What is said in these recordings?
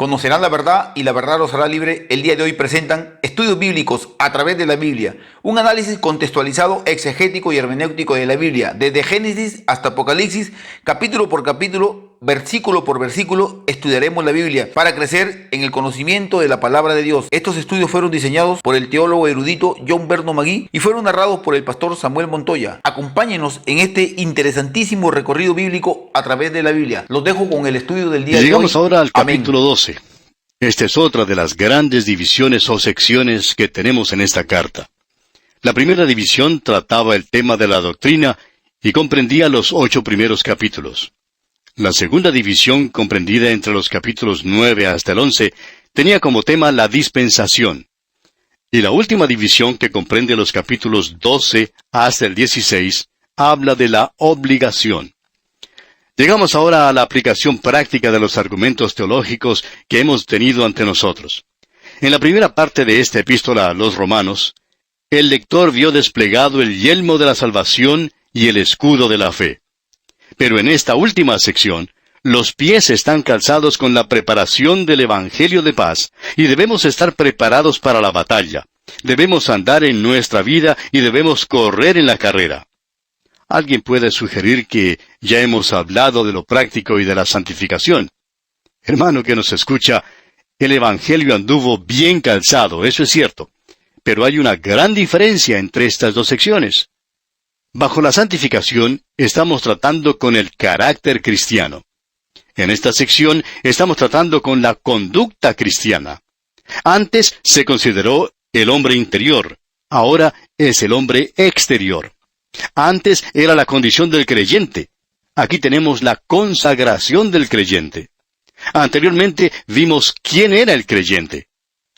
Conocerán la verdad y la verdad los hará libre. El día de hoy presentan estudios bíblicos a través de la Biblia, un análisis contextualizado, exegético y hermenéutico de la Biblia, desde Génesis hasta Apocalipsis, capítulo por capítulo, versículo por versículo, estudiaremos la Biblia para crecer en el conocimiento de la palabra de Dios. Estos estudios fueron diseñados por el teólogo erudito John Berno Magui y fueron narrados por el pastor Samuel Montoya. Acompáñenos en este interesantísimo recorrido bíblico a través de la Biblia. Los dejo con el estudio del día de hoy. Llegamos ahora al Amén. capítulo 12. Esta es otra de las grandes divisiones o secciones que tenemos en esta carta. La primera división trataba el tema de la doctrina y comprendía los 8 primeros capítulos. La segunda división, comprendida entre los capítulos 9 hasta el 11, tenía como tema la dispensación. Y la última división, que comprende los capítulos 12 hasta el 16, habla de la obligación. Llegamos ahora a la aplicación práctica de los argumentos teológicos que hemos tenido ante nosotros. En la primera parte de esta epístola a los Romanos, el lector vio desplegado el yelmo de la salvación y el escudo de la fe. Pero en esta última sección, los pies están calzados con la preparación del Evangelio de paz, y debemos estar preparados para la batalla. Debemos andar en nuestra vida y debemos correr en la carrera. Alguien puede sugerir que ya hemos hablado de lo práctico y de la santificación. Hermano que nos escucha, el Evangelio anduvo bien calzado, eso es cierto. Pero hay una gran diferencia entre estas dos secciones. Bajo la santificación, estamos tratando con el carácter cristiano. En esta sección, estamos tratando con la conducta cristiana. Antes se consideró el hombre interior, ahora es el hombre exterior. Antes era la condición del creyente. Aquí tenemos la consagración del creyente. Anteriormente vimos quién era el creyente.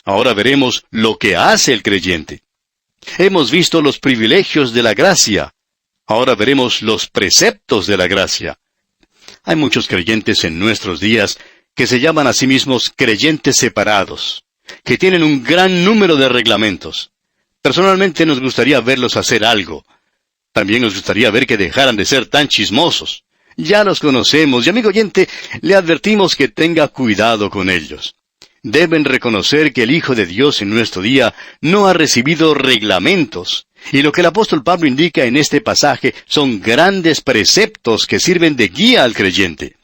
Ahora veremos lo que hace el creyente. Hemos visto los privilegios de la gracia. Ahora veremos los preceptos de la gracia. Hay muchos creyentes en nuestros días que se llaman a sí mismos creyentes separados, que tienen un gran número de reglamentos. Personalmente nos gustaría verlos hacer algo. También nos gustaría ver que dejaran de ser tan chismosos. Ya los conocemos y, amigo oyente, le advertimos que tenga cuidado con ellos. Deben reconocer que el Hijo de Dios en nuestro día no ha recibido reglamentos. Y lo que el apóstol Pablo indica en este pasaje son grandes preceptos que sirven de guía al creyente.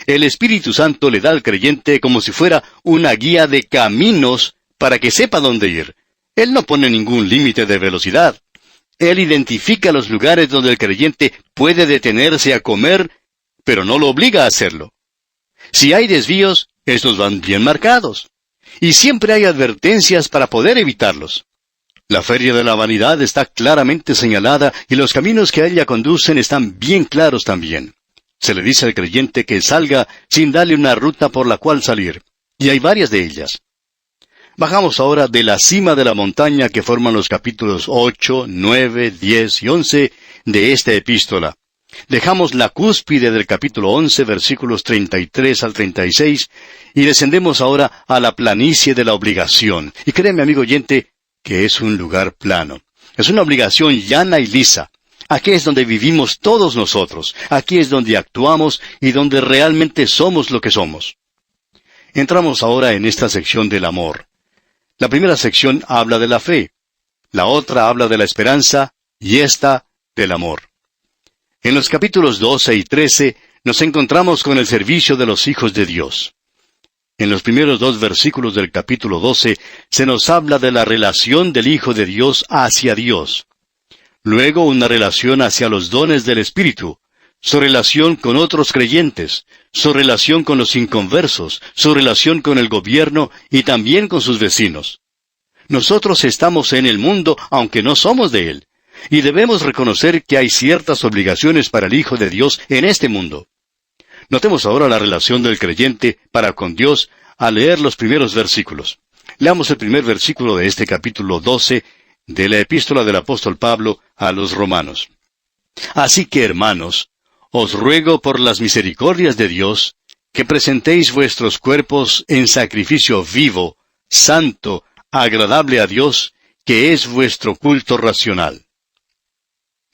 El Espíritu Santo le da al creyente como si fuera una guía de caminos para que sepa dónde ir. Él no pone ningún límite de velocidad. Él identifica los lugares donde el creyente puede detenerse a comer, pero no lo obliga a hacerlo. Si hay desvíos, estos van bien marcados. Y siempre hay advertencias para poder evitarlos. La feria de la vanidad está claramente señalada y los caminos que a ella conducen están bien claros también. Se le dice al creyente que salga sin darle una ruta por la cual salir. Y hay varias de ellas. Bajamos ahora de la cima de la montaña que forman los capítulos 8, 9, 10 y 11 de esta epístola. Dejamos la cúspide del capítulo 11, versículos 33 al 36, y descendemos ahora a la planicie de la obligación. Y créeme, amigo oyente, que es un lugar plano. Es una obligación llana y lisa. Aquí es donde vivimos todos nosotros. Aquí es donde actuamos y donde realmente somos lo que somos. Entramos ahora en esta sección del amor. La primera sección habla de la fe. La otra habla de la esperanza y esta del amor. En los capítulos 12 y 13 nos encontramos con el servicio de los hijos de Dios. En los primeros 2 versículos del capítulo 12 se nos habla de la relación del Hijo de Dios hacia Dios. Luego una relación hacia los dones del Espíritu, su relación con otros creyentes, su relación con los inconversos, su relación con el gobierno y también con sus vecinos. Nosotros estamos en el mundo aunque no somos de él, y debemos reconocer que hay ciertas obligaciones para el Hijo de Dios en este mundo. Notemos ahora la relación del creyente para con Dios al leer los primeros versículos. Leamos el primer versículo de este capítulo 12 de la epístola del apóstol Pablo a los Romanos. Así que, hermanos, os ruego por las misericordias de Dios, que presentéis vuestros cuerpos en sacrificio vivo, santo, agradable a Dios, que es vuestro culto racional.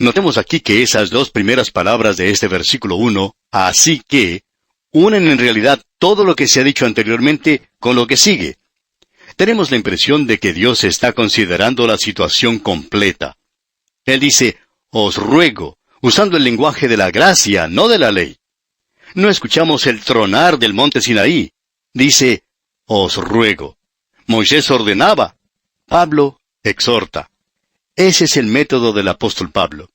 Notemos aquí que esas 2 primeras palabras de este versículo 1, así que, unen en realidad todo lo que se ha dicho anteriormente con lo que sigue. Tenemos la impresión de que Dios está considerando la situación completa. Él dice, os ruego, usando el lenguaje de la gracia, no de la ley. No escuchamos el tronar del monte Sinaí. Dice, os ruego. Moisés ordenaba. Pablo exhorta. Ese es el método del apóstol Pablo.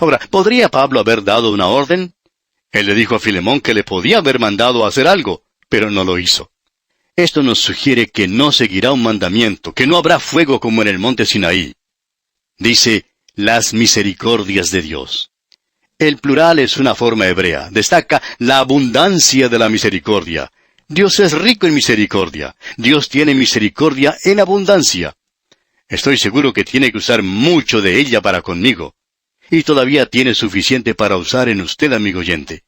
Ahora, ¿podría Pablo haber dado una orden? Él le dijo a Filemón que le podía haber mandado a hacer algo, pero no lo hizo. Esto nos sugiere que no seguirá un mandamiento, que no habrá fuego como en el monte Sinaí. Dice, las misericordias de Dios. El plural es una forma hebrea. Destaca la abundancia de la misericordia. Dios es rico en misericordia. Dios tiene misericordia en abundancia. Estoy seguro que tiene que usar mucho de ella para conmigo. Y todavía tiene suficiente para usar en usted, amigo oyente.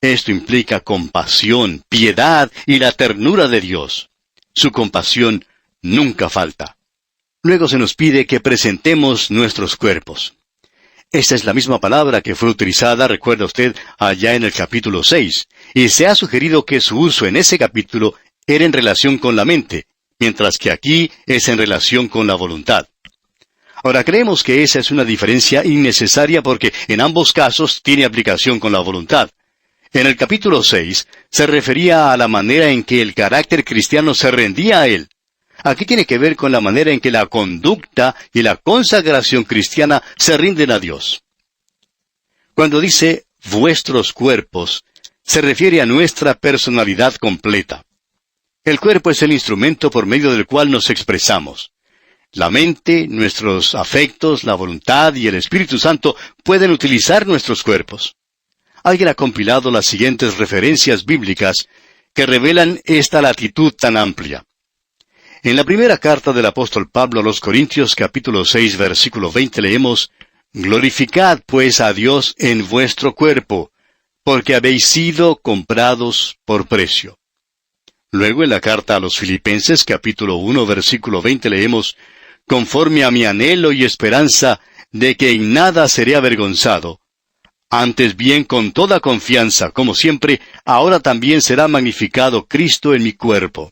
Esto implica compasión, piedad y la ternura de Dios. Su compasión nunca falta. Luego se nos pide que presentemos nuestros cuerpos. Esta es la misma palabra que fue utilizada, recuerda usted, allá en el capítulo 6, y se ha sugerido que su uso en ese capítulo era en relación con la mente, mientras que aquí es en relación con la voluntad. Ahora, creemos que esa es una diferencia innecesaria porque en ambos casos tiene aplicación con la voluntad. En el capítulo 6 se refería a la manera en que el carácter cristiano se rendía a Él. Aquí tiene que ver con la manera en que la conducta y la consagración cristiana se rinden a Dios. Cuando dice vuestros cuerpos, se refiere a nuestra personalidad completa. El cuerpo es el instrumento por medio del cual nos expresamos. La mente, nuestros afectos, la voluntad y el Espíritu Santo pueden utilizar nuestros cuerpos. Alguien ha compilado las siguientes referencias bíblicas que revelan esta latitud tan amplia. En la primera carta del apóstol Pablo a los Corintios, capítulo 6, versículo 20, leemos, glorificad pues a Dios en vuestro cuerpo, porque habéis sido comprados por precio. Luego en la carta a los Filipenses, capítulo 1, versículo 20, leemos, conforme a mi anhelo y esperanza de que en nada seré avergonzado. Antes bien, con toda confianza, como siempre, ahora también será magnificado Cristo en mi cuerpo.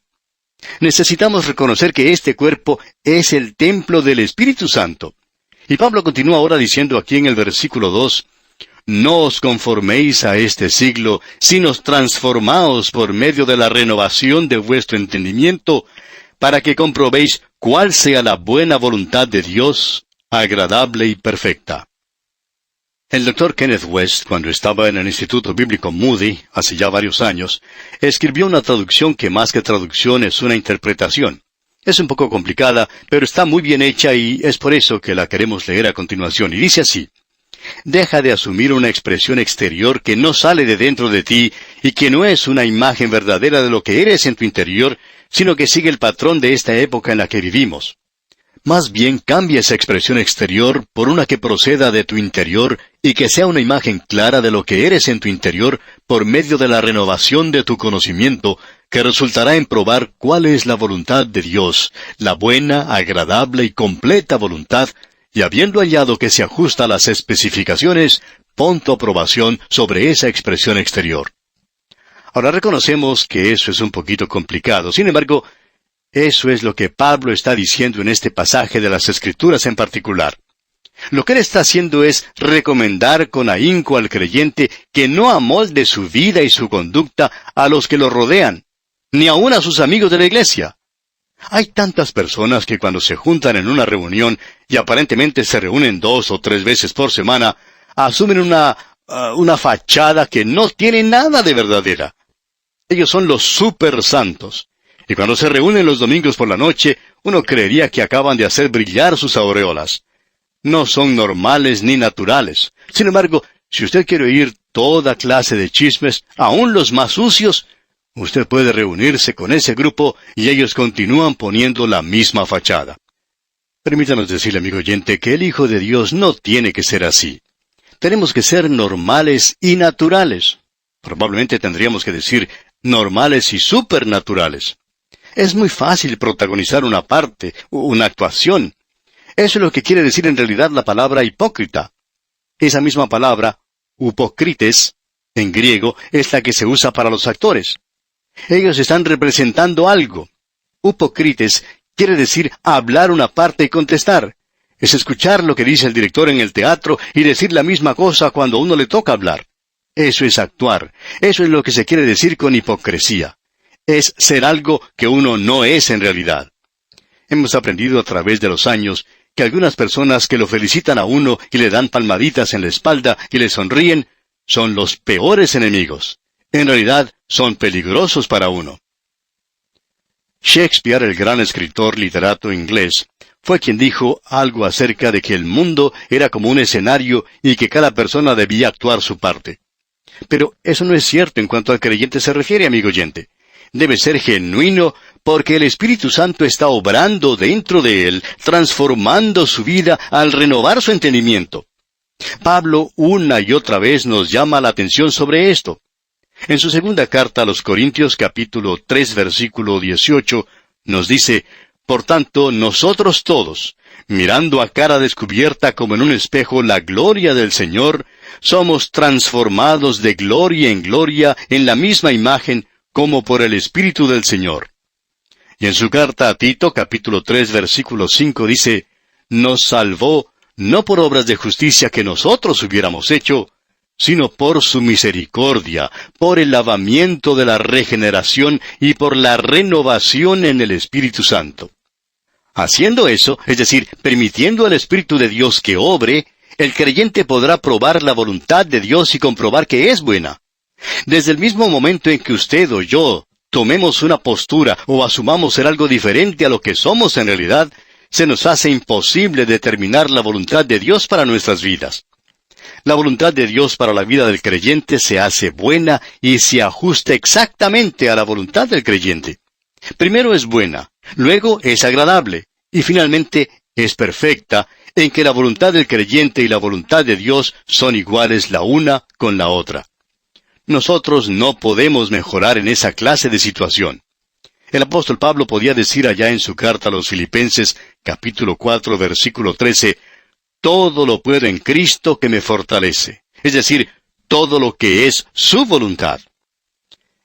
Necesitamos reconocer que este cuerpo es el templo del Espíritu Santo. Y Pablo continúa ahora diciendo aquí en el versículo 2, no os conforméis a este siglo, sino transformaos por medio de la renovación de vuestro entendimiento, para que comprobéis cuál sea la buena voluntad de Dios, agradable y perfecta. El Dr. Kenneth West, cuando estaba en el Instituto Bíblico Moody, hace ya varios años, escribió una traducción que más que traducción es una interpretación. Es un poco complicada, pero está muy bien hecha y es por eso que la queremos leer a continuación. Y dice así, deja de asumir una expresión exterior que no sale de dentro de ti y que no es una imagen verdadera de lo que eres en tu interior, sino que sigue el patrón de esta época en la que vivimos. Más bien cambia esa expresión exterior por una que proceda de tu interior y que sea una imagen clara de lo que eres en tu interior por medio de la renovación de tu conocimiento, que resultará en probar cuál es la voluntad de Dios, la buena, agradable y completa voluntad, y habiendo hallado que se ajusta a las especificaciones, pon tu aprobación sobre esa expresión exterior. Ahora reconocemos que eso es un poquito complicado. Sin embargo, eso es lo que Pablo está diciendo en este pasaje de las Escrituras en particular. Lo que él está haciendo es recomendar con ahínco al creyente que no amolde su vida y su conducta a los que lo rodean, ni aun a sus amigos de la iglesia. Hay tantas personas que cuando se juntan en una reunión, y aparentemente se reúnen 2 o 3 veces por semana, asumen una fachada que no tiene nada de verdadera. Ellos son los super santos. Y cuando se reúnen los domingos por la noche, uno creería que acaban de hacer brillar sus aureolas. No son normales ni naturales. Sin embargo, si usted quiere oír toda clase de chismes, aun los más sucios, usted puede reunirse con ese grupo y ellos continúan poniendo la misma fachada. Permítanos decirle, amigo oyente, que el Hijo de Dios no tiene que ser así. Tenemos que ser normales y naturales. Probablemente tendríamos que decir normales y supernaturales. Es muy fácil protagonizar una parte, una actuación. Eso es lo que quiere decir en realidad la palabra hipócrita. Esa misma palabra, upokrites, en griego, es la que se usa para los actores. Ellos están representando algo. Upokrites quiere decir hablar una parte y contestar. Es escuchar lo que dice el director en el teatro y decir la misma cosa cuando a uno le toca hablar. Eso es actuar. Eso es lo que se quiere decir con hipocresía. Es ser algo que uno no es en realidad. Hemos aprendido a través de los años que algunas personas que lo felicitan a uno y le dan palmaditas en la espalda y le sonríen, son los peores enemigos. En realidad, son peligrosos para uno. Shakespeare, el gran escritor literato inglés, fue quien dijo algo acerca de que el mundo era como un escenario y que cada persona debía actuar su parte. Pero eso no es cierto en cuanto al creyente se refiere, amigo oyente. Debe ser genuino porque el Espíritu Santo está obrando dentro de él, transformando su vida al renovar su entendimiento. Pablo una y otra vez nos llama la atención sobre esto. En su segunda carta a los Corintios, capítulo 3, versículo 18, nos dice: Por tanto, nosotros todos, mirando a cara descubierta como en un espejo la gloria del Señor, somos transformados de gloria en gloria en la misma imagen, como por el Espíritu del Señor. Y en su carta a Tito, capítulo 3, versículo 5, dice: Nos salvó, no por obras de justicia que nosotros hubiéramos hecho, sino por su misericordia, por el lavamiento de la regeneración y por la renovación en el Espíritu Santo. Haciendo eso, es decir, permitiendo al Espíritu de Dios que obre, el creyente podrá probar la voluntad de Dios y comprobar que es buena. Desde el mismo momento en que usted o yo tomemos una postura o asumamos ser algo diferente a lo que somos en realidad, se nos hace imposible determinar la voluntad de Dios para nuestras vidas. La voluntad de Dios para la vida del creyente se hace buena y se ajusta exactamente a la voluntad del creyente. Primero es buena, luego es agradable, y finalmente es perfecta, en que la voluntad del creyente y la voluntad de Dios son iguales la una con la otra. Nosotros no podemos mejorar en esa clase de situación. El apóstol Pablo podía decir allá en su carta a los Filipenses, capítulo 4, versículo 13, todo lo puedo en Cristo que me fortalece. Es decir, todo lo que es su voluntad.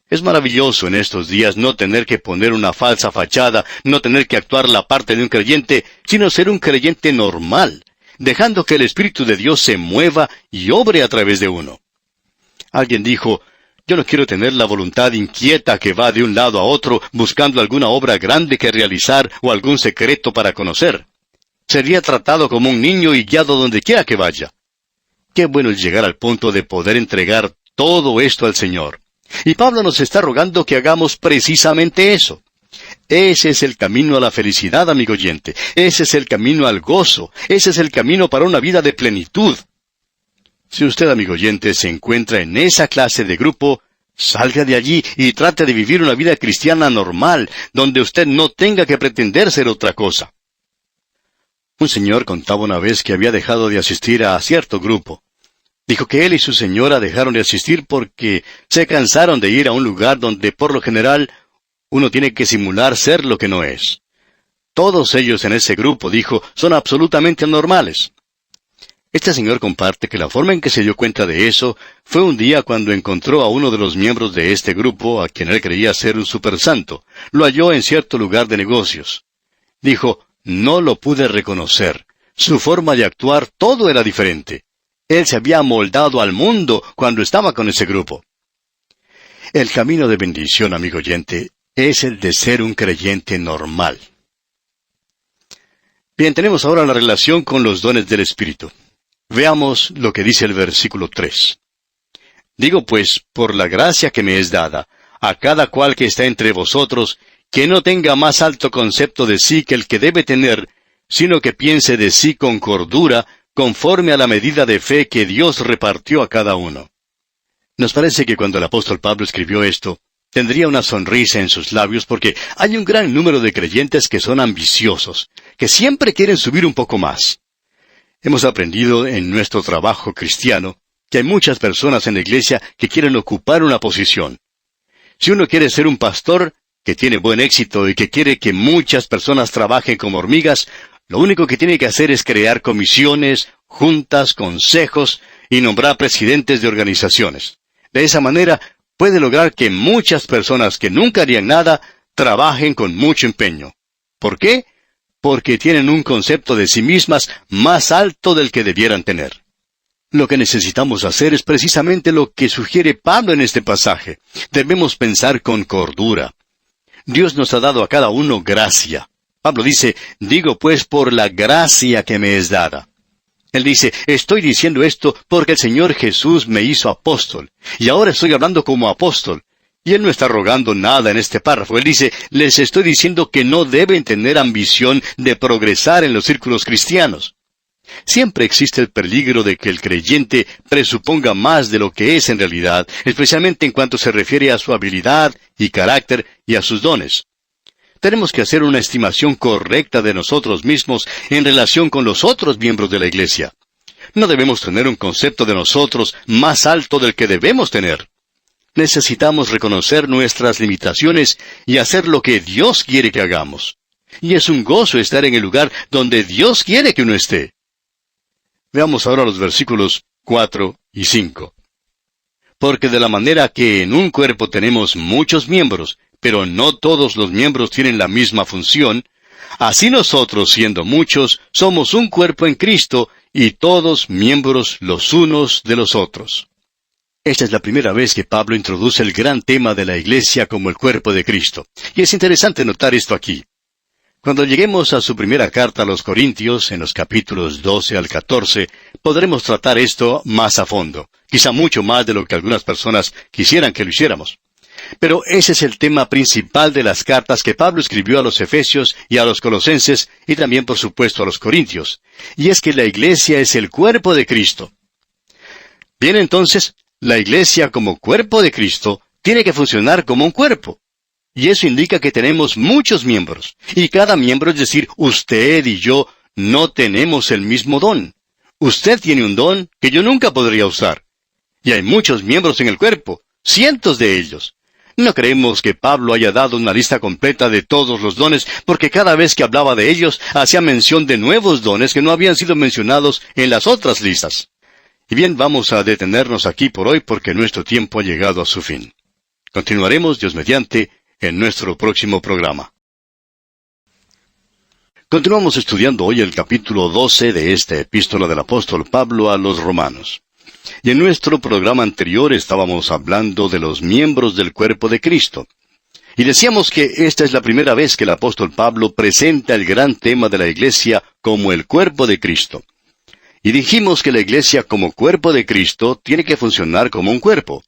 Es maravilloso en estos días no tener que poner una falsa fachada, no tener que actuar la parte de un creyente, sino ser un creyente normal, dejando que el Espíritu de Dios se mueva y obre a través de uno. Alguien dijo: yo no quiero tener la voluntad inquieta que va de un lado a otro buscando alguna obra grande que realizar o algún secreto para conocer. Sería tratado como un niño y guiado donde quiera que vaya. Qué bueno es llegar al punto de poder entregar todo esto al Señor. Y Pablo nos está rogando que hagamos precisamente eso. Ese es el camino a la felicidad, amigo oyente. Ese es el camino al gozo. Ese es el camino para una vida de plenitud. Si usted, amigo oyente, se encuentra en esa clase de grupo, salga de allí y trate de vivir una vida cristiana normal, donde usted no tenga que pretender ser otra cosa. Un señor contaba una vez que había dejado de asistir a cierto grupo. Dijo que él y su señora dejaron de asistir porque se cansaron de ir a un lugar donde, por lo general, uno tiene que simular ser lo que no es. Todos ellos en ese grupo, dijo, son absolutamente anormales. Este señor comparte que la forma en que se dio cuenta de eso fue un día cuando encontró a uno de los miembros de este grupo, a quien él creía ser un supersanto. Lo halló en cierto lugar de negocios. Dijo: no lo pude reconocer. Su forma de actuar, todo era diferente. Él se había amoldado al mundo cuando estaba con ese grupo. El camino de bendición, amigo oyente, es el de ser un creyente normal. Bien, tenemos ahora la relación con los dones del Espíritu. Veamos lo que dice el versículo 3. Digo pues, por la gracia que me es dada, a cada cual que está entre vosotros, que no tenga más alto concepto de sí que el que debe tener, sino que piense de sí con cordura, conforme a la medida de fe que Dios repartió a cada uno. Nos parece que cuando el apóstol Pablo escribió esto, tendría una sonrisa en sus labios porque hay un gran número de creyentes que son ambiciosos, que siempre quieren subir un poco más. Hemos aprendido en nuestro trabajo cristiano que hay muchas personas en la iglesia que quieren ocupar una posición. Si uno quiere ser un pastor que tiene buen éxito y que quiere que muchas personas trabajen como hormigas, lo único que tiene que hacer es crear comisiones, juntas, consejos y nombrar presidentes de organizaciones. De esa manera, puede lograr que muchas personas que nunca harían nada, trabajen con mucho empeño. ¿Por qué? Porque tienen un concepto de sí mismas más alto del que debieran tener. Lo que necesitamos hacer es precisamente lo que sugiere Pablo en este pasaje. Debemos pensar con cordura. Dios nos ha dado a cada uno gracia. Pablo dice, digo pues por la gracia que me es dada. Él dice, estoy diciendo esto porque el Señor Jesús me hizo apóstol, y ahora estoy hablando como apóstol. Y él no está rogando nada en este párrafo. Él dice, les estoy diciendo que no deben tener ambición de progresar en los círculos cristianos. Siempre existe el peligro de que el creyente presuponga más de lo que es en realidad, especialmente en cuanto se refiere a su habilidad y carácter y a sus dones. Tenemos que hacer una estimación correcta de nosotros mismos en relación con los otros miembros de la iglesia. No debemos tener un concepto de nosotros más alto del que debemos tener. Necesitamos reconocer nuestras limitaciones y hacer lo que Dios quiere que hagamos. Y es un gozo estar en el lugar donde Dios quiere que uno esté. Veamos ahora los versículos 4 y 5. Porque de la manera que en un cuerpo tenemos muchos miembros, pero no todos los miembros tienen la misma función, así nosotros, siendo muchos, somos un cuerpo en Cristo, y todos miembros los unos de los otros. Esta es la primera vez que Pablo introduce el gran tema de la iglesia como el cuerpo de Cristo. Y es interesante notar esto aquí. Cuando lleguemos a su primera carta a los Corintios, en los capítulos 12 al 14, podremos tratar esto más a fondo, quizá mucho más de lo que algunas personas quisieran que lo hiciéramos. Pero ese es el tema principal de las cartas que Pablo escribió a los Efesios y a los Colosenses, y también, por supuesto, a los Corintios. Y es que la iglesia es el cuerpo de Cristo. Bien, entonces, la iglesia como cuerpo de Cristo tiene que funcionar como un cuerpo. Y eso indica que tenemos muchos miembros. Y cada miembro, es decir, usted y yo, no tenemos el mismo don. Usted tiene un don que yo nunca podría usar. Y hay muchos miembros en el cuerpo, cientos de ellos. No creemos que Pablo haya dado una lista completa de todos los dones, porque cada vez que hablaba de ellos, hacía mención de nuevos dones que no habían sido mencionados en las otras listas. Y bien, vamos a detenernos aquí por hoy porque nuestro tiempo ha llegado a su fin. Continuaremos, Dios mediante, en nuestro próximo programa. Continuamos estudiando hoy el capítulo 12 de esta epístola del apóstol Pablo a los Romanos. Y en nuestro programa anterior estábamos hablando de los miembros del cuerpo de Cristo. Y decíamos que esta es la primera vez que el apóstol Pablo presenta el gran tema de la iglesia como el cuerpo de Cristo. Y dijimos que la iglesia como cuerpo de Cristo tiene que funcionar como un cuerpo.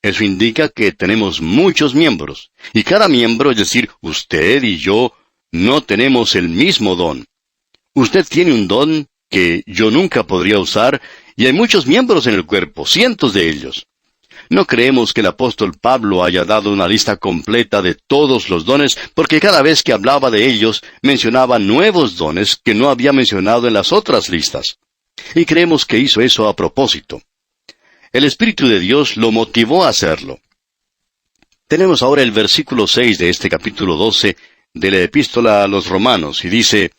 Eso indica que tenemos muchos miembros, y cada miembro, es decir, usted y yo, no tenemos el mismo don. Usted tiene un don que yo nunca podría usar, y hay muchos miembros en el cuerpo, cientos de ellos. No creemos que el apóstol Pablo haya dado una lista completa de todos los dones, porque cada vez que hablaba de ellos, mencionaba nuevos dones que no había mencionado en las otras listas. Y creemos que hizo eso a propósito. El Espíritu de Dios lo motivó a hacerlo. Tenemos ahora el versículo 6 de este capítulo 12 de la epístola a los Romanos, y dice,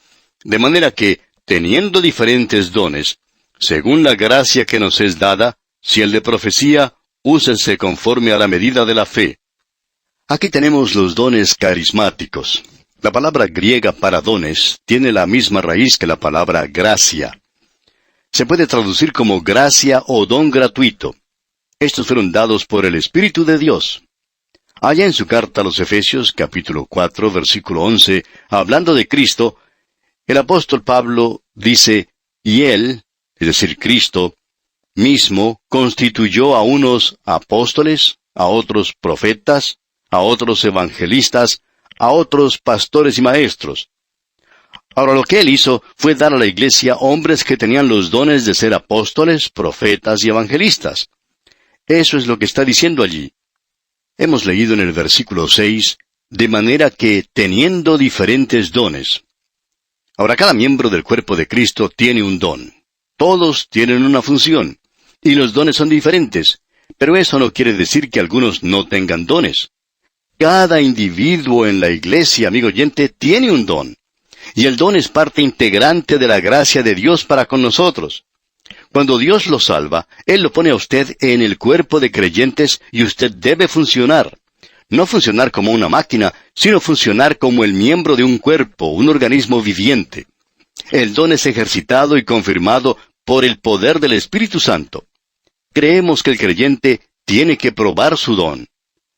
de manera que, teniendo diferentes dones, según la gracia que nos es dada, si el de profecía, úsese conforme a la medida de la fe. Aquí tenemos los dones carismáticos. La palabra griega para dones tiene la misma raíz que la palabra gracia. Se puede traducir como gracia o don gratuito. Estos fueron dados por el Espíritu de Dios. Allá en su carta a los Efesios, capítulo 4, versículo 11, hablando de Cristo, el apóstol Pablo dice, y Él, es decir, Cristo, mismo constituyó a unos apóstoles, a otros profetas, a otros evangelistas, a otros pastores y maestros. Ahora lo que Él hizo fue dar a la iglesia hombres que tenían los dones de ser apóstoles, profetas y evangelistas. Eso es lo que está diciendo allí. Hemos leído en el versículo 6, de manera que teniendo diferentes dones. Ahora cada miembro del cuerpo de Cristo tiene un don. Todos tienen una función. Y los dones son diferentes. Pero eso no quiere decir que algunos no tengan dones. Cada individuo en la iglesia, amigo oyente, tiene un don. Y el don es parte integrante de la gracia de Dios para con nosotros. Cuando Dios lo salva, Él lo pone a usted en el cuerpo de creyentes y usted debe funcionar. No funcionar como una máquina, sino funcionar como el miembro de un cuerpo, un organismo viviente. El don es ejercitado y confirmado por el poder del Espíritu Santo. Creemos que el creyente tiene que probar su don.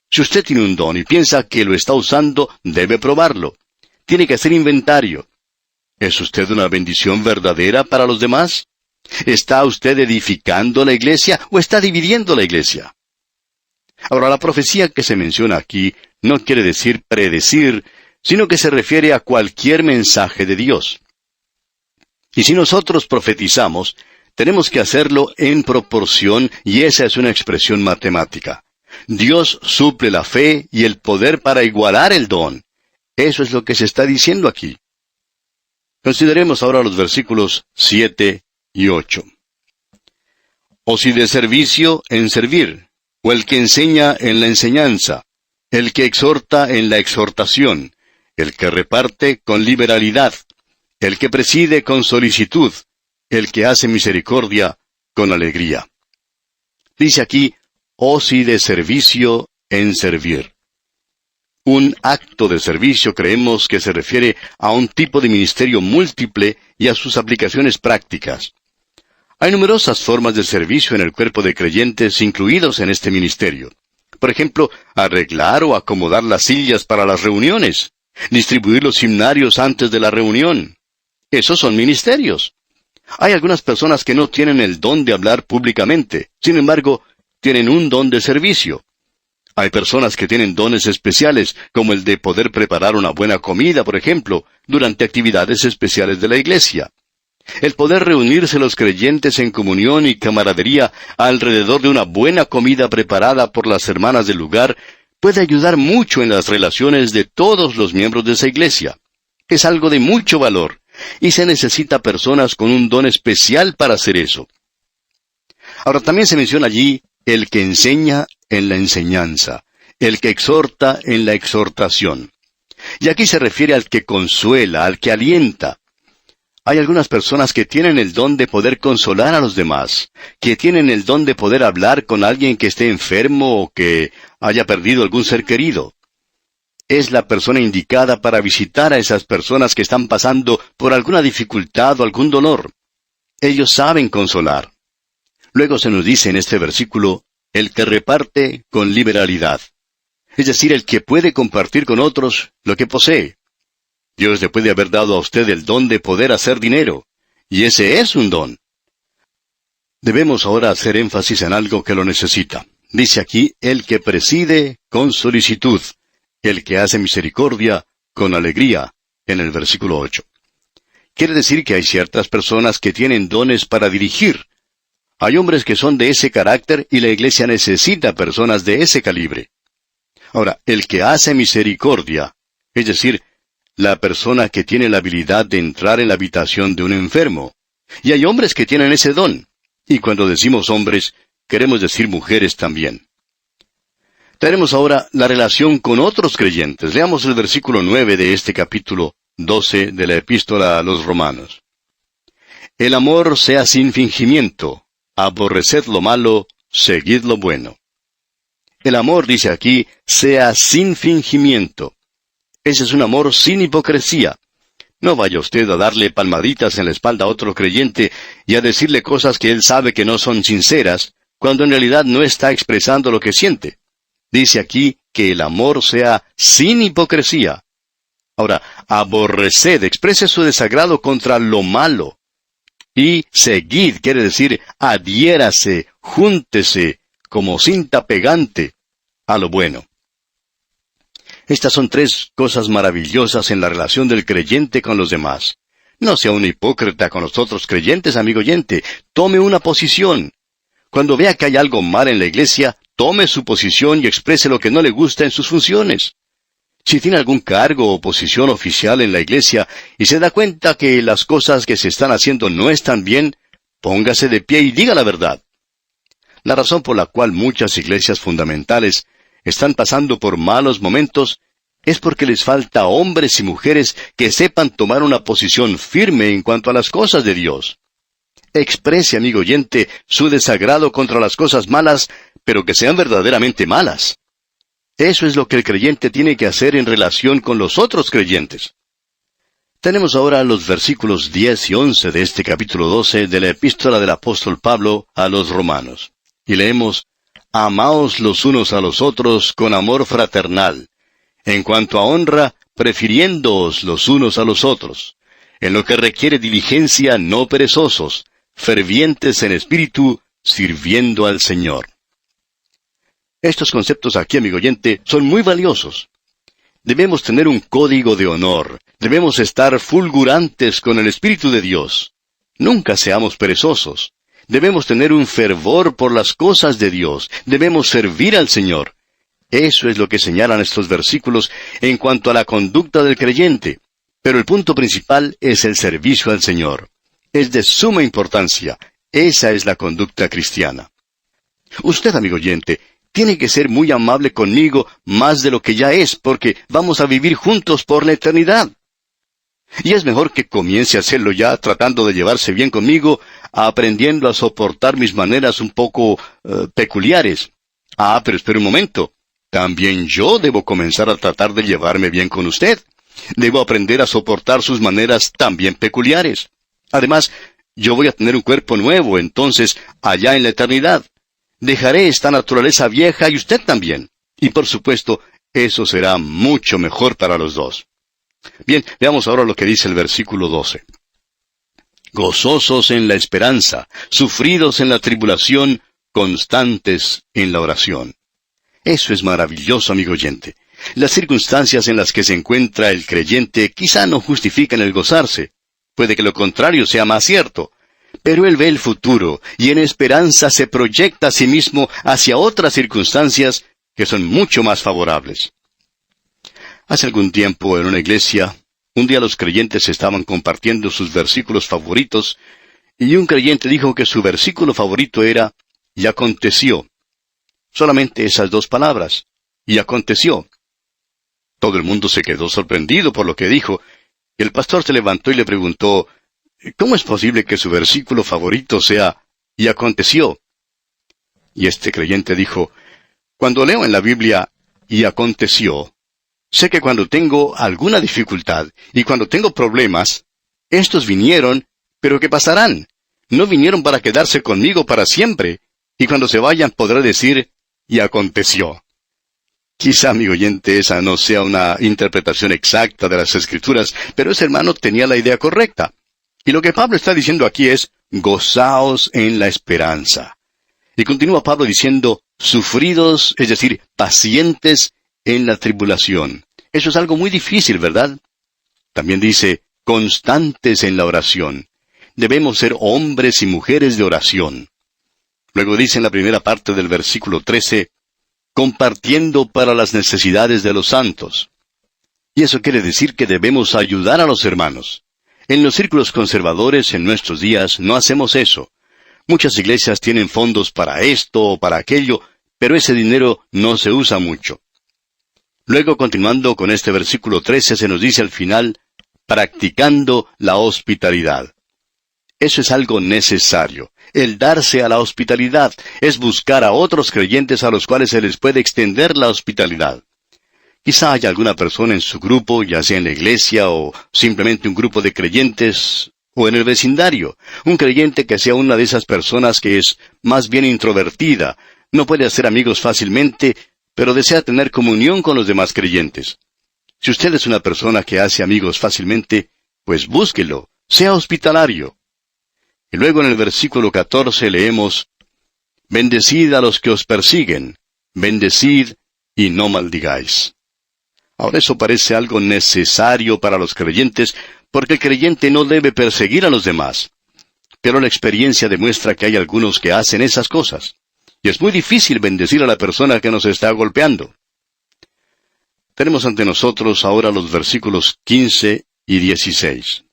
Si usted tiene un don y piensa que lo está usando, debe probarlo. Tiene que hacer inventario. ¿Es usted una bendición verdadera para los demás? ¿Está usted edificando la iglesia o está dividiendo la iglesia? Ahora, la profecía que se menciona aquí no quiere decir predecir, sino que se refiere a cualquier mensaje de Dios. Y si nosotros profetizamos, tenemos que hacerlo en proporción, y esa es una expresión matemática. Dios suple la fe y el poder para igualar el don. Eso es lo que se está diciendo aquí. Consideremos ahora los versículos 7 y 8. O si de servicio, en servir, o el que enseña en la enseñanza, el que exhorta en la exhortación, el que reparte con liberalidad, el que preside con solicitud, el que hace misericordia con alegría. Dice aquí, o si de servicio en servir. Un acto de servicio creemos que se refiere a un tipo de ministerio múltiple y a sus aplicaciones prácticas. Hay numerosas formas de servicio en el cuerpo de creyentes incluidos en este ministerio. Por ejemplo, arreglar o acomodar las sillas para las reuniones, distribuir los himnarios antes de la reunión. Esos son ministerios. Hay algunas personas que no tienen el don de hablar públicamente, sin embargo, tienen un don de servicio. Hay personas que tienen dones especiales, como el de poder preparar una buena comida, por ejemplo, durante actividades especiales de la iglesia. El poder reunirse los creyentes en comunión y camaradería alrededor de una buena comida preparada por las hermanas del lugar puede ayudar mucho en las relaciones de todos los miembros de esa iglesia. Es algo de mucho valor, y se necesita personas con un don especial para hacer eso. Ahora también se menciona allí el que enseña en la enseñanza, el que exhorta en la exhortación. Y aquí se refiere al que consuela, al que alienta. Hay algunas personas que tienen el don de poder consolar a los demás, que tienen el don de poder hablar con alguien que esté enfermo o que haya perdido algún ser querido. Es la persona indicada para visitar a esas personas que están pasando por alguna dificultad o algún dolor. Ellos saben consolar. Luego se nos dice en este versículo, el que reparte con liberalidad. Es decir, el que puede compartir con otros lo que posee. Dios le puede haber dado a usted el don de poder hacer dinero, y ese es un don. Debemos ahora hacer énfasis en algo que lo necesita. Dice aquí, el que preside con solicitud, el que hace misericordia con alegría, en el versículo 8. Quiere decir que hay ciertas personas que tienen dones para dirigir. Hay hombres que son de ese carácter y la iglesia necesita personas de ese calibre. Ahora, el que hace misericordia, es decir, la persona que tiene la habilidad de entrar en la habitación de un enfermo. Y hay hombres que tienen ese don. Y cuando decimos hombres, queremos decir mujeres también. Tenemos ahora la relación con otros creyentes. Leamos el versículo 9 de este capítulo 12 de la epístola a los Romanos. El amor sea sin fingimiento. Aborreced lo malo, seguid lo bueno. El amor, dice aquí, sea sin fingimiento. Ese es un amor sin hipocresía. No vaya usted a darle palmaditas en la espalda a otro creyente y a decirle cosas que él sabe que no son sinceras, cuando en realidad no está expresando lo que siente. Dice aquí que el amor sea sin hipocresía. Ahora, aborreced, exprese su desagrado contra lo malo. Y seguid, quiere decir, adhiérase, júntese, como cinta pegante, a lo bueno. Estas son tres cosas maravillosas en la relación del creyente con los demás. No sea un hipócrita con los otros creyentes, amigo oyente. Tome una posición. Cuando vea que hay algo mal en la iglesia, tome su posición y exprese lo que no le gusta en sus funciones. Si tiene algún cargo o posición oficial en la iglesia y se da cuenta que las cosas que se están haciendo no están bien, póngase de pie y diga la verdad. La razón por la cual muchas iglesias fundamentales están pasando por malos momentos es porque les falta hombres y mujeres que sepan tomar una posición firme en cuanto a las cosas de Dios. Exprese, amigo oyente, su desagrado contra las cosas malas, pero que sean verdaderamente malas. Eso es lo que el creyente tiene que hacer en relación con los otros creyentes. Tenemos ahora los versículos 10 y 11 de este capítulo 12 de la epístola del apóstol Pablo a los romanos. Y leemos: Amaos los unos a los otros con amor fraternal. En cuanto a honra, prefiriéndoos los unos a los otros. En lo que requiere diligencia, no perezosos, fervientes en espíritu, sirviendo al Señor. Estos conceptos aquí, amigo oyente, son muy valiosos. Debemos tener un código de honor. Debemos estar fulgurantes con el Espíritu de Dios. Nunca seamos perezosos. Debemos tener un fervor por las cosas de Dios. Debemos servir al Señor. Eso es lo que señalan estos versículos en cuanto a la conducta del creyente. Pero el punto principal es el servicio al Señor. Es de suma importancia. Esa es la conducta cristiana. Usted, amigo oyente, tiene que ser muy amable conmigo más de lo que ya es, porque vamos a vivir juntos por la eternidad. Y es mejor que comience a hacerlo ya tratando de llevarse bien conmigo, aprendiendo a soportar mis maneras un poco peculiares. Pero espere un momento. También yo debo comenzar a tratar de llevarme bien con usted. Debo aprender a soportar sus maneras también peculiares. Además, yo voy a tener un cuerpo nuevo, entonces, allá en la eternidad. Dejaré esta naturaleza vieja y usted también. Y por supuesto, eso será mucho mejor para los dos. Bien, veamos ahora lo que dice el versículo 12. Gozosos en la esperanza, sufridos en la tribulación, constantes en la oración. Eso es maravilloso, amigo oyente. Las circunstancias en las que se encuentra el creyente quizá no justifican el gozarse. Puede que lo contrario sea más cierto. Pero él ve el futuro y en esperanza se proyecta a sí mismo hacia otras circunstancias que son mucho más favorables. Hace algún tiempo en una iglesia, un día los creyentes estaban compartiendo sus versículos favoritos y un creyente dijo que su versículo favorito era «y aconteció». Solamente esas dos palabras, «y aconteció». Todo el mundo se quedó sorprendido por lo que dijo y el pastor se levantó y le preguntó: ¿cómo es posible que su versículo favorito sea «y aconteció»? Y este creyente dijo: cuando leo en la Biblia «y aconteció», sé que cuando tengo alguna dificultad y cuando tengo problemas, estos vinieron, pero que pasarán. No vinieron para quedarse conmigo para siempre, y cuando se vayan podré decir «y aconteció». Quizá, amigo oyente, esa no sea una interpretación exacta de las Escrituras, pero ese hermano tenía la idea correcta. Y lo que Pablo está diciendo aquí es, gozaos en la esperanza. Y continúa Pablo diciendo, sufridos, es decir, pacientes en la tribulación. Eso es algo muy difícil, ¿verdad? También dice, constantes en la oración. Debemos ser hombres y mujeres de oración. Luego dice en la primera parte del versículo 13, compartiendo para las necesidades de los santos. Y eso quiere decir que debemos ayudar a los hermanos. En los círculos conservadores en nuestros días no hacemos eso. Muchas iglesias tienen fondos para esto o para aquello, pero ese dinero no se usa mucho. Luego, continuando con este versículo 13, se nos dice al final, practicando la hospitalidad. Eso es algo necesario. El darse a la hospitalidad es buscar a otros creyentes a los cuales se les puede extender la hospitalidad. Quizá haya alguna persona en su grupo, ya sea en la iglesia o simplemente un grupo de creyentes, o en el vecindario, un creyente que sea una de esas personas que es más bien introvertida, no puede hacer amigos fácilmente, pero desea tener comunión con los demás creyentes. Si usted es una persona que hace amigos fácilmente, pues búsquelo, sea hospitalario. Y luego en el versículo 14 leemos, bendecid a los que os persiguen, bendecid y no maldigáis. Ahora eso parece algo necesario para los creyentes, porque el creyente no debe perseguir a los demás. Pero la experiencia demuestra que hay algunos que hacen esas cosas. Y es muy difícil bendecir a la persona que nos está golpeando. Tenemos ante nosotros ahora los versículos 15 y 16.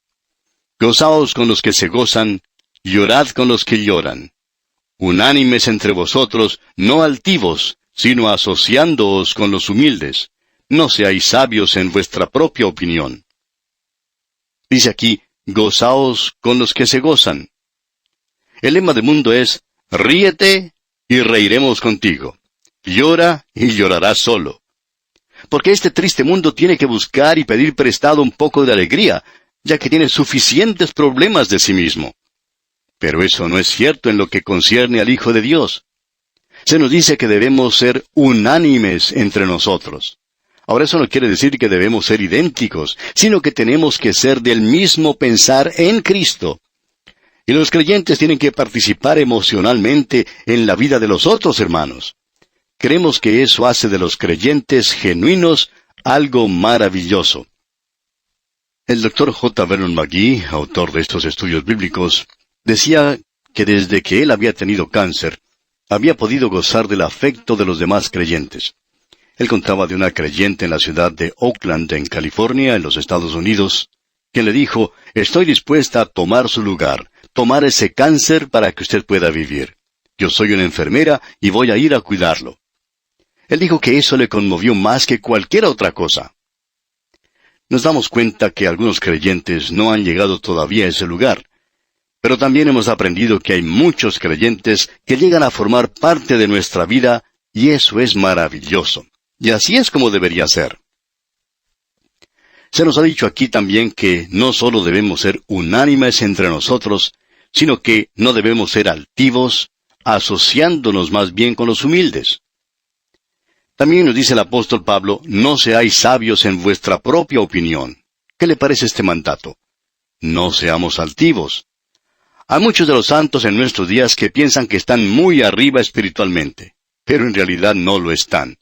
Gozaos con los que se gozan, llorad con los que lloran. Unánimes entre vosotros, no altivos, sino asociándoos con los humildes. No seáis sabios en vuestra propia opinión. Dice aquí, gozaos con los que se gozan. El lema del mundo es, ríete y reiremos contigo. Llora y llorarás solo. Porque este triste mundo tiene que buscar y pedir prestado un poco de alegría, ya que tiene suficientes problemas de sí mismo. Pero eso no es cierto en lo que concierne al Hijo de Dios. Se nos dice que debemos ser unánimes entre nosotros. Ahora eso no quiere decir que debemos ser idénticos, sino que tenemos que ser del mismo pensar en Cristo. Y los creyentes tienen que participar emocionalmente en la vida de los otros hermanos. Creemos que eso hace de los creyentes genuinos algo maravilloso. El Dr. J. Vernon McGee, autor de estos estudios bíblicos, decía que desde que él había tenido cáncer, había podido gozar del afecto de los demás creyentes. Él contaba de una creyente en la ciudad de Oakland, en California, en los Estados Unidos, quien le dijo, estoy dispuesta a tomar su lugar, tomar ese cáncer para que usted pueda vivir. Yo soy una enfermera y voy a ir a cuidarlo. Él dijo que eso le conmovió más que cualquier otra cosa. Nos damos cuenta que algunos creyentes no han llegado todavía a ese lugar, pero también hemos aprendido que hay muchos creyentes que llegan a formar parte de nuestra vida, y eso es maravilloso. Y así es como debería ser. Se nos ha dicho aquí también que no solo debemos ser unánimes entre nosotros, sino que no debemos ser altivos, asociándonos más bien con los humildes. También nos dice el apóstol Pablo, no seáis sabios en vuestra propia opinión. ¿Qué le parece este mandato? No seamos altivos. Hay muchos de los santos en nuestros días que piensan que están muy arriba espiritualmente, pero en realidad no lo están.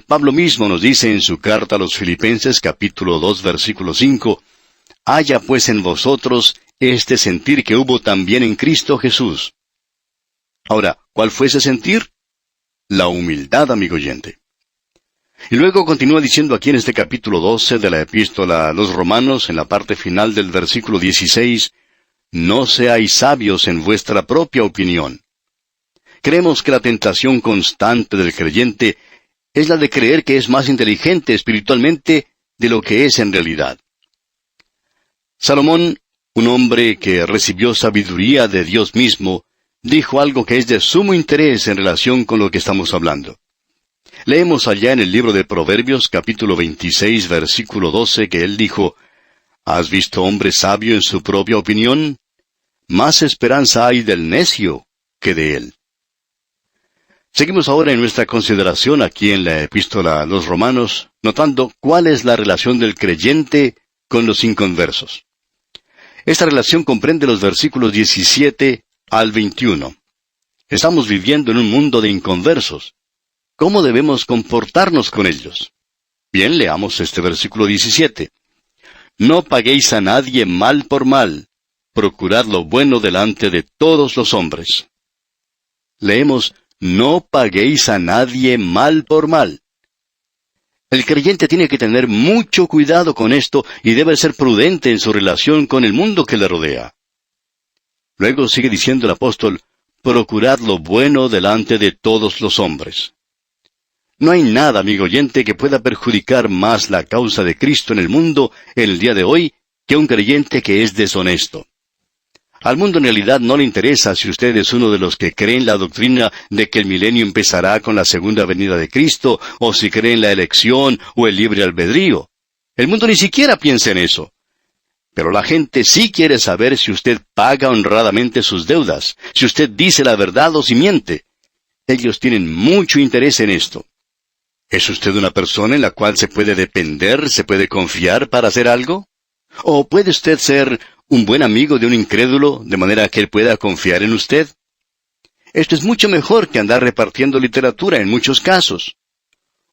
Pablo mismo nos dice en su carta a los Filipenses, capítulo 2, versículo 5, haya pues en vosotros este sentir que hubo también en Cristo Jesús. Ahora, ¿cuál fue ese sentir? La humildad, amigo oyente. Y luego continúa diciendo aquí en este capítulo 12 de la epístola a los Romanos, en la parte final del versículo 16, no seáis sabios en vuestra propia opinión. Creemos que la tentación constante del creyente es la de creer que es más inteligente espiritualmente de lo que es en realidad. Salomón, un hombre que recibió sabiduría de Dios mismo, dijo algo que es de sumo interés en relación con lo que estamos hablando. Leemos allá en el libro de Proverbios, capítulo 26, versículo 12, que él dijo, ¿has visto hombre sabio en su propia opinión? Más esperanza hay del necio que de él. Seguimos ahora en nuestra consideración aquí en la epístola a los Romanos, notando cuál es la relación del creyente con los inconversos. Esta relación comprende los versículos 17 al 21. Estamos viviendo en un mundo de inconversos. ¿Cómo debemos comportarnos con ellos? Bien, leamos este versículo 17. No paguéis a nadie mal por mal, procurad lo bueno delante de todos los hombres. Leemos, no paguéis a nadie mal por mal. El creyente tiene que tener mucho cuidado con esto y debe ser prudente en su relación con el mundo que le rodea. Luego sigue diciendo el apóstol, procurad lo bueno delante de todos los hombres. No hay nada, amigo oyente, que pueda perjudicar más la causa de Cristo en el mundo en el día de hoy que un creyente que es deshonesto. Al mundo en realidad no le interesa si usted es uno de los que cree en la doctrina de que el milenio empezará con la segunda venida de Cristo, o si cree en la elección o el libre albedrío. El mundo ni siquiera piensa en eso. Pero la gente sí quiere saber si usted paga honradamente sus deudas, si usted dice la verdad o si miente. Ellos tienen mucho interés en esto. ¿Es usted una persona en la cual se puede depender, se puede confiar para hacer algo? ¿O puede usted ser un buen amigo de un incrédulo, de manera que él pueda confiar en usted? Esto es mucho mejor que andar repartiendo literatura en muchos casos.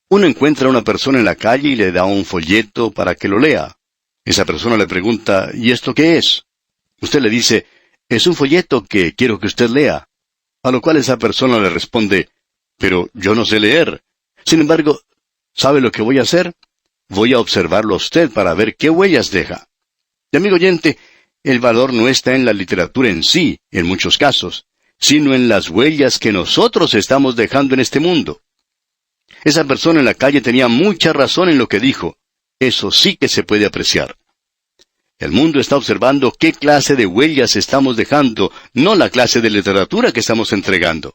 Uno encuentra a una persona en la calle y le da un folleto para que lo lea. Esa persona le pregunta, ¿y esto qué es? Usted le dice, es un folleto que quiero que usted lea. A lo cual esa persona le responde, pero yo no sé leer. Sin embargo, ¿sabe lo que voy a hacer? Voy a observarlo a usted para ver qué huellas deja. Y amigo oyente, el valor no está en la literatura en sí, en muchos casos, sino en las huellas que nosotros estamos dejando en este mundo. Esa persona en la calle tenía mucha razón en lo que dijo. Eso sí que se puede apreciar. El mundo está observando qué clase de huellas estamos dejando, no la clase de literatura que estamos entregando.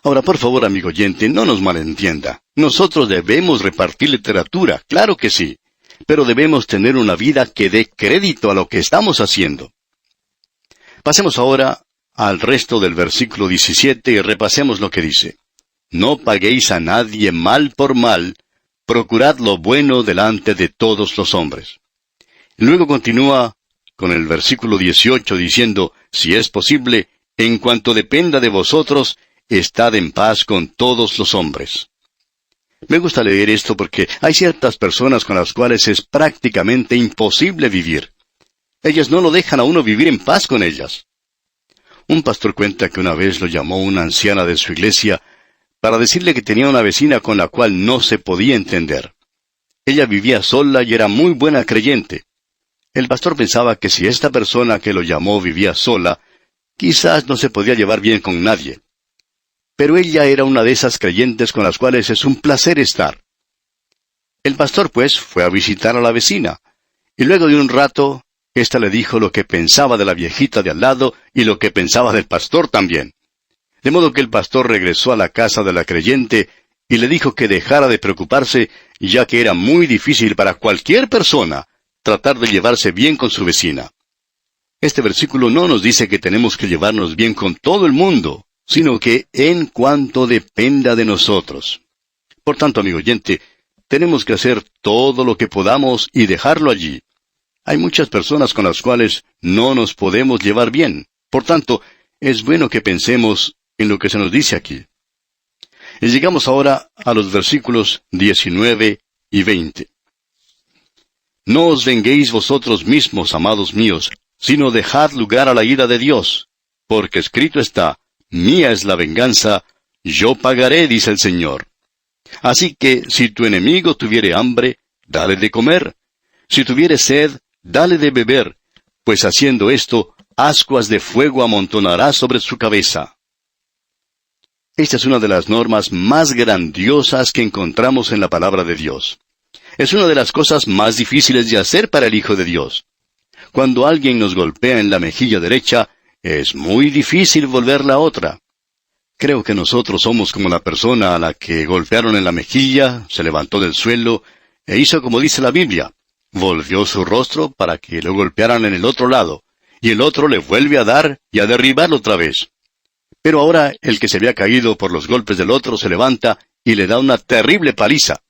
Ahora, por favor, amigo oyente, no nos malentienda. Nosotros debemos repartir literatura, claro que sí, pero debemos tener una vida que dé crédito a lo que estamos haciendo. Pasemos ahora al resto del versículo 17 y repasemos lo que dice. No paguéis a nadie mal por mal, procurad lo bueno delante de todos los hombres. Luego continúa con el versículo 18 diciendo, si es posible, en cuanto dependa de vosotros, estad en paz con todos los hombres. Me gusta leer esto porque hay ciertas personas con las cuales es prácticamente imposible vivir. Ellas no lo dejan a uno vivir en paz con ellas. Un pastor cuenta que una vez lo llamó una anciana de su iglesia para decirle que tenía una vecina con la cual no se podía entender. Ella vivía sola y era muy buena creyente. El pastor pensaba que si esta persona que lo llamó vivía sola, quizás no se podía llevar bien con nadie. Pero ella era una de esas creyentes con las cuales es un placer estar. El pastor, pues, fue a visitar a la vecina, y luego de un rato, ésta le dijo lo que pensaba de la viejita de al lado y lo que pensaba del pastor también. De modo que el pastor regresó a la casa de la creyente y le dijo que dejara de preocuparse, ya que era muy difícil para cualquier persona tratar de llevarse bien con su vecina. Este versículo no nos dice que tenemos que llevarnos bien con todo el mundo, sino que en cuanto dependa de nosotros. Por tanto, amigo oyente, tenemos que hacer todo lo que podamos y dejarlo allí. Hay muchas personas con las cuales no nos podemos llevar bien. Por tanto, es bueno que pensemos en lo que se nos dice aquí. Y llegamos ahora a los versículos 19 y 20. No os venguéis vosotros mismos, amados míos, sino dejad lugar a la ira de Dios, porque escrito está, mía es la venganza, yo pagaré, dice el Señor. Así que, si tu enemigo tuviere hambre, dale de comer. Si tuviere sed, dale de beber, pues haciendo esto, ascuas de fuego amontonará sobre su cabeza. Esta es una de las normas más grandiosas que encontramos en la palabra de Dios. Es una de las cosas más difíciles de hacer para el Hijo de Dios. Cuando alguien nos golpea en la mejilla derecha, es muy difícil volver la otra. Creo que nosotros somos como la persona a la que golpearon en la mejilla, se levantó del suelo, e hizo como dice la Biblia. Volvió su rostro para que lo golpearan en el otro lado, y el otro le vuelve a dar y a derribarlo otra vez. Pero ahora el que se había caído por los golpes del otro se levanta y le da una terrible paliza.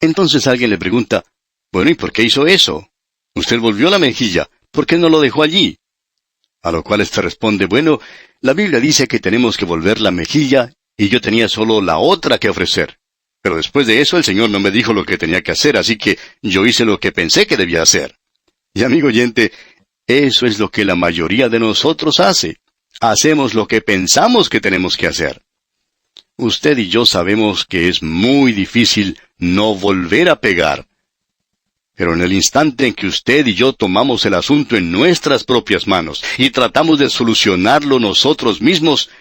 Entonces alguien le pregunta, bueno, ¿y por qué hizo eso? Usted volvió la mejilla, ¿por qué no lo dejó allí? A lo cual éste responde, bueno, la Biblia dice que tenemos que volver la mejilla, y yo tenía solo la otra que ofrecer. Pero después de eso el Señor no me dijo lo que tenía que hacer, así que yo hice lo que pensé que debía hacer. Y amigo oyente, eso es lo que la mayoría de nosotros hace. Hacemos lo que pensamos que tenemos que hacer. Usted y yo sabemos que es muy difícil no volver a pegar. Pero en el instante en que usted y yo tomamos el asunto en nuestras propias manos y tratamos de solucionarlo nosotros mismos,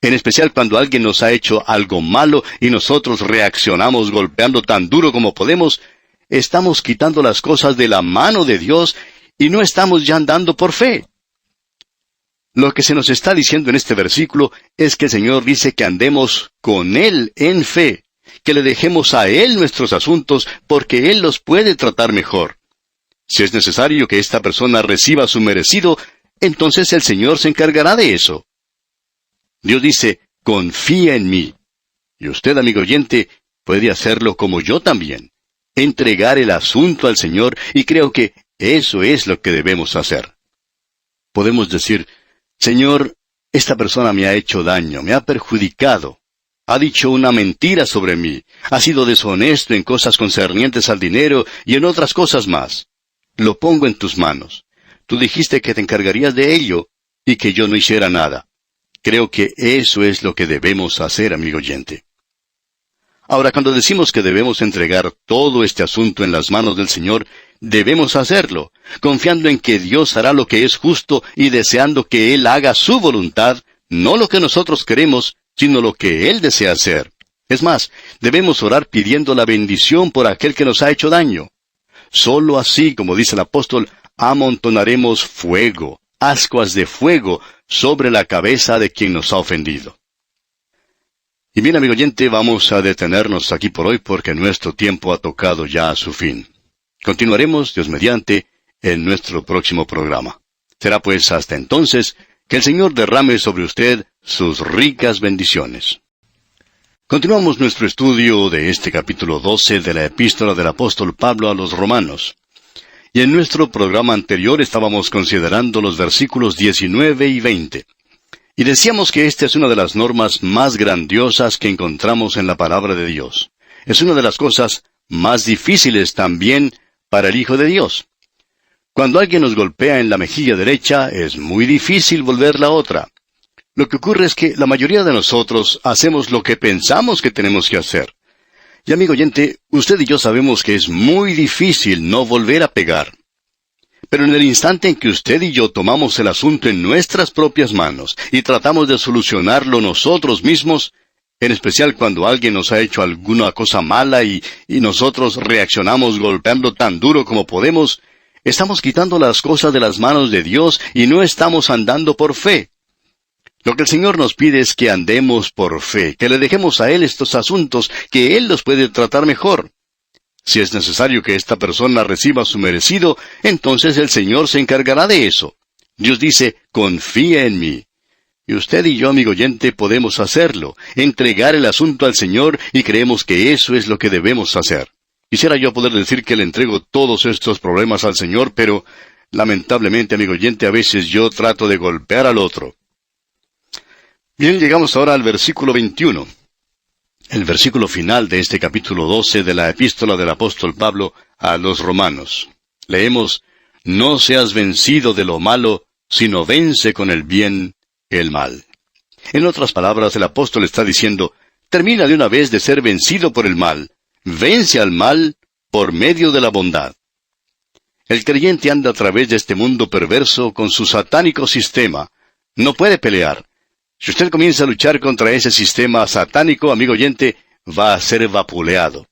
en especial cuando alguien nos ha hecho algo malo y nosotros reaccionamos golpeando tan duro como podemos, estamos quitando las cosas de la mano de Dios y no estamos ya andando por fe. Lo que se nos está diciendo en este versículo es que el Señor dice que andemos con Él en fe, que le dejemos a Él nuestros asuntos porque Él los puede tratar mejor. Si es necesario que esta persona reciba su merecido, entonces el Señor se encargará de eso. Dios dice, confía en mí. Y usted, amigo oyente, puede hacerlo como yo también. Entregar el asunto al Señor, y creo que eso es lo que debemos hacer. Podemos decir, Señor, esta persona me ha hecho daño, me ha perjudicado. Ha dicho una mentira sobre mí. Ha sido deshonesto en cosas concernientes al dinero y en otras cosas más. Lo pongo en tus manos. Tú dijiste que te encargarías de ello y que yo no hiciera nada. Creo que eso es lo que debemos hacer, amigo oyente. Ahora, cuando decimos que debemos entregar todo este asunto en las manos del Señor, debemos hacerlo, confiando en que Dios hará lo que es justo y deseando que Él haga su voluntad, no lo que nosotros queremos, sino lo que Él desea hacer. Es más, debemos orar pidiendo la bendición por aquel que nos ha hecho daño. Solo así, como dice el apóstol, amontonaremos fuego, ascuas de fuego, sobre la cabeza de quien nos ha ofendido. Y bien, amigo oyente, vamos a detenernos aquí por hoy porque nuestro tiempo ha tocado ya a su fin. Continuaremos, Dios mediante, en nuestro próximo programa. Será pues hasta entonces que el Señor derrame sobre usted sus ricas bendiciones. Continuamos nuestro estudio de este capítulo 12 de la epístola del apóstol Pablo a los Romanos. Y en nuestro programa anterior estábamos considerando los versículos 19 y 20. Y decíamos que esta es una de las normas más grandiosas que encontramos en la palabra de Dios. Es una de las cosas más difíciles también para el Hijo de Dios. Cuando alguien nos golpea en la mejilla derecha, es muy difícil volver la otra. Lo que ocurre es que la mayoría de nosotros hacemos lo que pensamos que tenemos que hacer. Y amigo oyente, usted y yo sabemos que es muy difícil no volver a pegar. Pero en el instante en que usted y yo tomamos el asunto en nuestras propias manos y tratamos de solucionarlo nosotros mismos, en especial cuando alguien nos ha hecho alguna cosa mala y nosotros reaccionamos golpeando tan duro como podemos, estamos quitando las cosas de las manos de Dios y no estamos andando por fe. Lo que el Señor nos pide es que andemos por fe, que le dejemos a Él estos asuntos, que Él los puede tratar mejor. Si es necesario que esta persona reciba su merecido, entonces el Señor se encargará de eso. Dios dice, confía en mí. Y usted y yo, amigo oyente, podemos hacerlo, entregar el asunto al Señor, y creemos que eso es lo que debemos hacer. Quisiera yo poder decir que le entrego todos estos problemas al Señor, pero lamentablemente, amigo oyente, a veces yo trato de golpear al otro. Bien, llegamos ahora al versículo 21. El versículo final de este capítulo 12 de la epístola del apóstol Pablo a los Romanos. Leemos, no seas vencido de lo malo, sino vence con el bien el mal. En otras palabras, el apóstol está diciendo, termina de una vez de ser vencido por el mal, vence al mal por medio de la bondad. El creyente anda a través de este mundo perverso con su satánico sistema. No puede pelear. Si usted comienza a luchar contra ese sistema satánico, amigo oyente, va a ser vapuleado.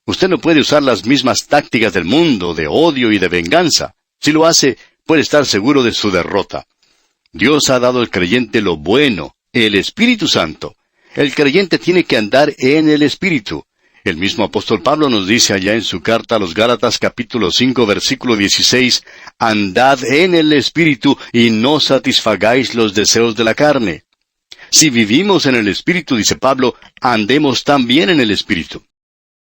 Usted no puede usar las mismas tácticas del mundo, de odio y de venganza. Si lo hace, puede estar seguro de su derrota. Dios ha dado al creyente lo bueno, el Espíritu Santo. El creyente tiene que andar en el Espíritu. El mismo apóstol Pablo nos dice allá en su carta a los Gálatas capítulo 5 versículo 16, andad en el Espíritu y no satisfagáis los deseos de la carne. Si vivimos en el Espíritu, dice Pablo, andemos también en el Espíritu.